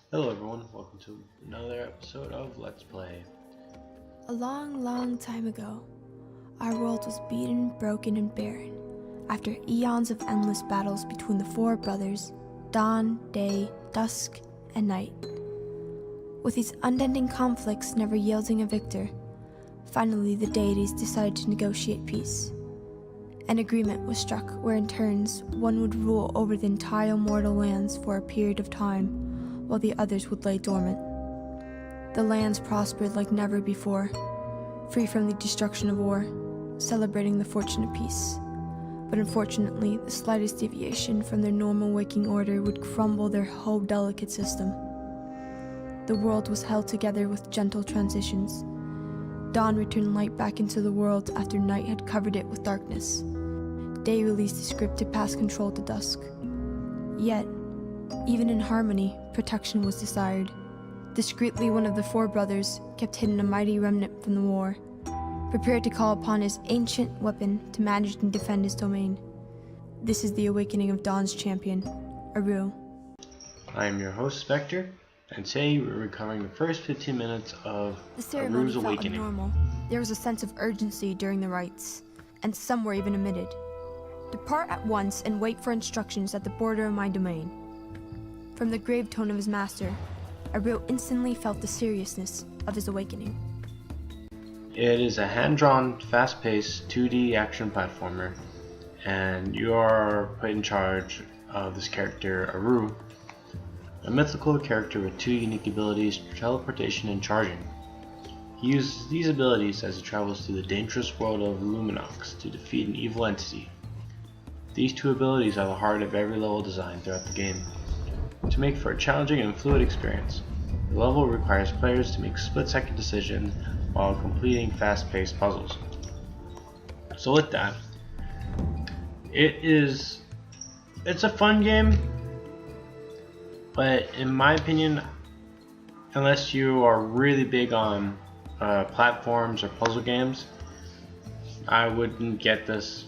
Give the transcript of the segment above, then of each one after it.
Hello everyone, welcome to another episode of Let's Play. A long, long time ago, our world was beaten, broken, and barren after eons of endless battles between the four brothers, dawn, day, dusk, and night. With these unending conflicts never yielding a victor, finally the deities decided to negotiate peace. An agreement was struck where in turns one would rule over the entire mortal lands for a period of time, while the others would lay dormant. The lands prospered like never before, free from the destruction of war, celebrating the fortune of peace. But unfortunately, the slightest deviation from their normal waking order would crumble their whole delicate system. The world was held together with gentle transitions. Dawn returned light back into the world after night had covered it with darkness. Day released the script to pass control to dusk. Yet, even in harmony, protection was desired. Discreetly, one of the four brothers kept hidden a mighty remnant from the war, prepared to call upon his ancient weapon to manage and defend his domain. This is the awakening of Dawn's champion, Aarus. I am your host, Spectre, and today we're covering the first 15 minutes of The ceremony Ararus felt Awakening. abnormal. There was a sense of urgency during the rites, and some were even omitted. Depart at once and wait for instructions at the border of my domain. From the grave tone of his master, Aarus instantly felt the seriousness of his awakening. It is a hand-drawn, fast-paced 2D action platformer, and you are put in charge of this character, Aarus, a mythical character with two unique abilities, teleportation and charging. He uses these abilities as he travels through the dangerous world of Luminox to defeat an evil entity. These two abilities are the heart of every level design throughout the game, to make for a challenging and fluid experience. The level requires players to make split-second decisions while completing fast-paced puzzles. So with that, it's a fun game, but in my opinion, unless you are really big on platforms or puzzle games, I wouldn't get this.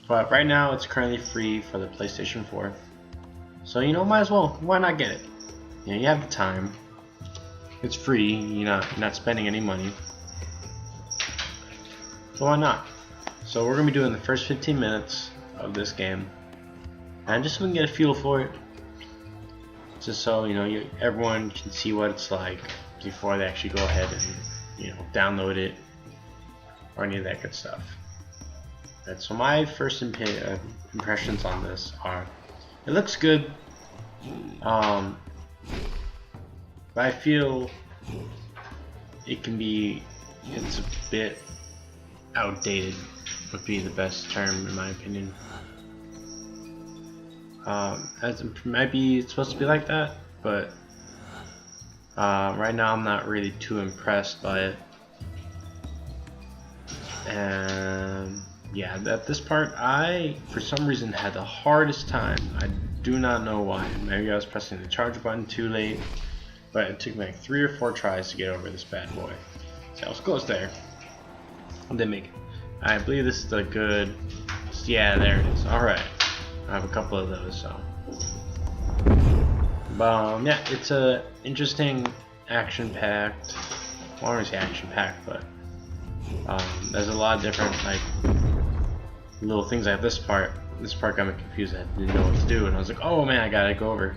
But right now it's currently free for the PlayStation 4. So might as well. Why not get it? You have the time. It's free. You're not spending any money. So why not? So we're gonna be doing the first 15 minutes of this game, and just so we can get a feel for it, just so everyone can see what it's like before they actually go ahead and download it or any of that good stuff. Right, so my first impressions on this are, it looks good, but I feel it's a bit outdated would be the best term in my opinion. As maybe it's supposed to be like that, but right now I'm not really too impressed by it. And yeah, at this part I for some reason had the hardest time. I do not know why. Maybe I was pressing the charge button too late, but it took me like 3 or 4 tries to get over this bad boy. So I was close there. I didn't make it. I believe this is a good. Yeah, there it is. Alright. I have a couple of those, so. But yeah, it's a interesting action-packed. Well, I don't want to say action-packed, but there's a lot of different little things like this part. This part got me confused. I didn't know what to do, and I was like, "Oh man, I gotta go over."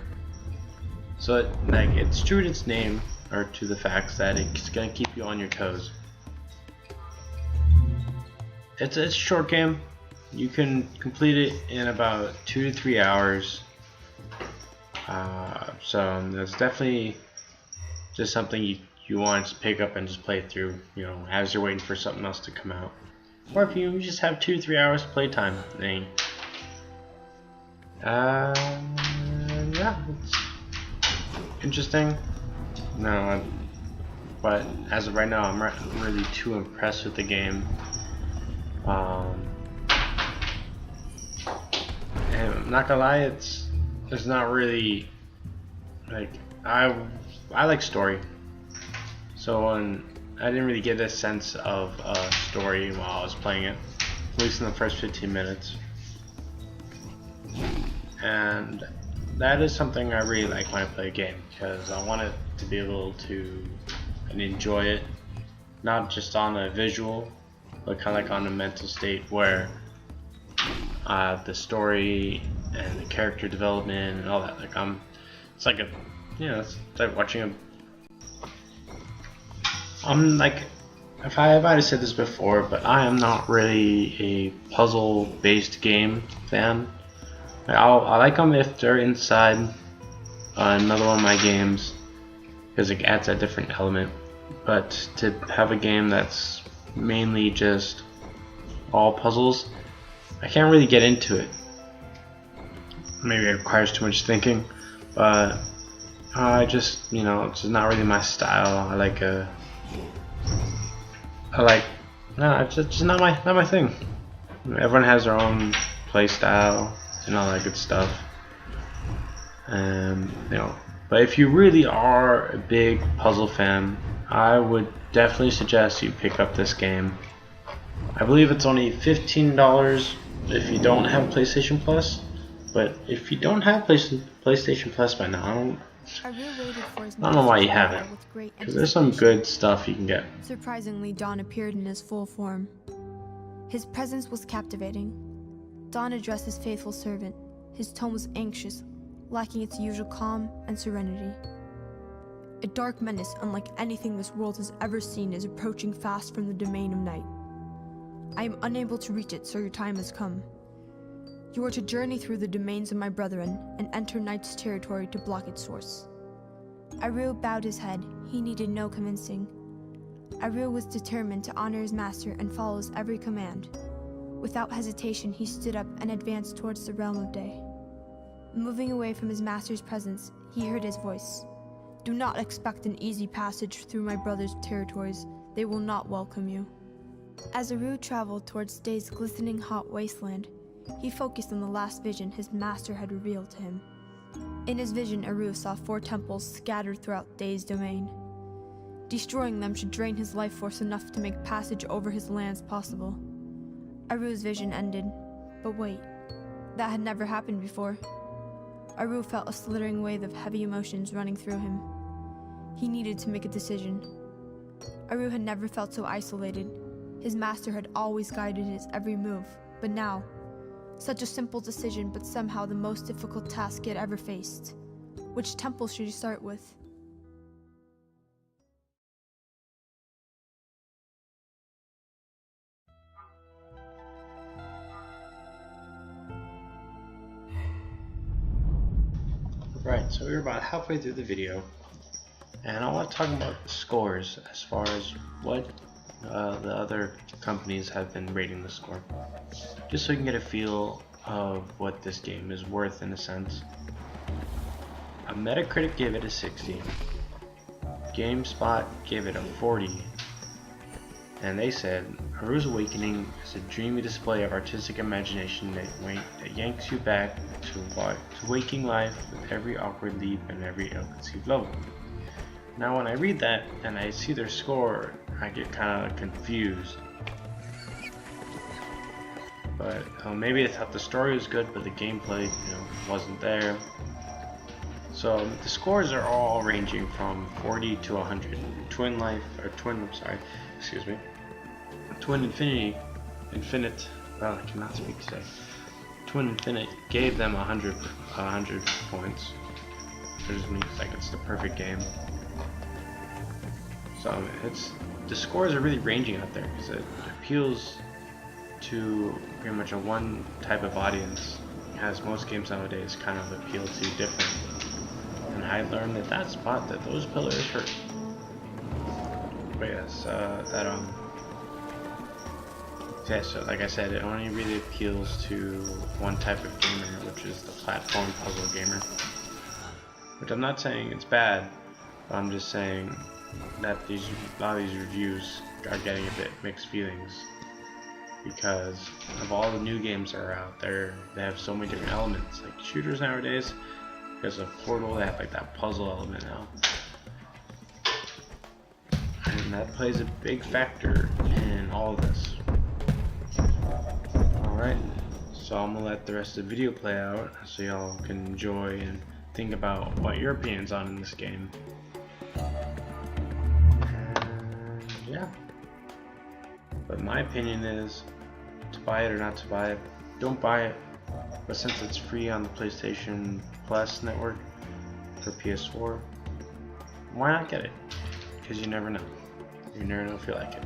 So it's true to its name, or to the facts that it's gonna keep you on your toes. It's a short game. You can complete it in about 2 to 3 hours. So that's definitely just something you want to pick up and just play through, as you're waiting for something else to come out. Or if you just have 2 to 3 hours of playtime. Yeah, it's interesting. But as of right now, I'm not really too impressed with the game. And I'm not gonna lie, it's not really I like story. So I didn't really get a sense of a story while I was playing it, at least in the first 15 minutes. And that is something I really like when I play a game, because I want it to be able to enjoy it, not just on a visual, but kind of like on a mental state where the story and the character development and all that, like it's like a, it's like watching a, I'm like, if I might have said this before, but I am not really a puzzle-based game fan. I like them if they're inside another one of my games, because it adds a different element. But to have a game that's mainly just all puzzles, I can't really get into it. Maybe it requires too much thinking, but I just, it's just not really my style. No, it's just not my thing. Everyone has their own play style and all that good stuff. But if you really are a big puzzle fan, I would definitely suggest you pick up this game. I believe it's only $15 if you don't have PlayStation Plus. But if you don't have PlayStation Plus by now, I don't know why you haven't, because there's some good stuff you can get. Surprisingly, Dawn appeared in his full form. His presence was captivating. Dawn addressed his faithful servant. His tone was anxious, lacking its usual calm and serenity. A dark menace unlike anything this world has ever seen is approaching fast from the domain of night. I am unable to reach it, so your time has come. You are to journey through the domains of my brethren and enter night's territory to block its source. Ararus bowed his head. He needed no convincing. Ararus was determined to honor his master and follow his every command. Without hesitation, he stood up and advanced towards the realm of day. Moving away from his master's presence, he heard his voice. Do not expect an easy passage through my brother's territories. They will not welcome you. As Ararus traveled towards day's glistening hot wasteland, he focused on the last vision his master had revealed to him. In his vision, Ararus saw 4 temples scattered throughout Day's domain. Destroying them should drain his life force enough to make passage over his lands possible. Ararus' vision ended, but wait, that had never happened before. Ararus felt a slithering wave of heavy emotions running through him. He needed to make a decision. Ararus had never felt so isolated. His master had always guided his every move, but now, such a simple decision, but somehow the most difficult task he had ever faced. Which temple should he start with? Right, so we're about halfway through the video, and I want to talk about scores as far as what the other companies have been rating the score, just so you can get a feel of what this game is worth in a sense. A Metacritic gave it a 60, GameSpot gave it a 40, and they said Ararus Awakening is a dreamy display of artistic imagination that yanks you back to waking life with every awkward leap and every ill-conceived level. Now when I read that and I see their score, I get kind of confused. But maybe they thought the story was good, but the gameplay, wasn't there. So the scores are all ranging from 40 to 100. Twin Infinite gave them 100 points. Which just means like it's the perfect game. So the scores are really ranging out there because it appeals to pretty much a one type of audience, as most games nowadays kind of appeal to different. And I learned at that spot that those pillars hurt. But yes, so like I said, it only really appeals to one type of gamer, which is the platform puzzle gamer. Which I'm not saying it's bad, but I'm just saying that a lot of these reviews are getting a bit mixed feelings because of all the new games that are out there. They have so many different elements, like shooters nowadays. Because of Portal, they have like that puzzle element now, and that plays a big factor in all of this. Alright, So I'm gonna let the rest of the video play out so y'all can enjoy and think about what your opinions on in this game. Yeah. But my opinion is to buy it or not to buy it. Don't buy it. But since it's free on the PlayStation Plus network for PS4, why not get it? Because you never know. You never know if you like it.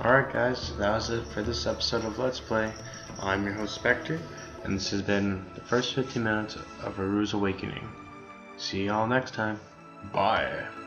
Alright guys, that was it for this episode of Let's Play. I'm your host Spectre, and this has been the first 15 minutes of Ararus Awakening. See y'all next time. Bye.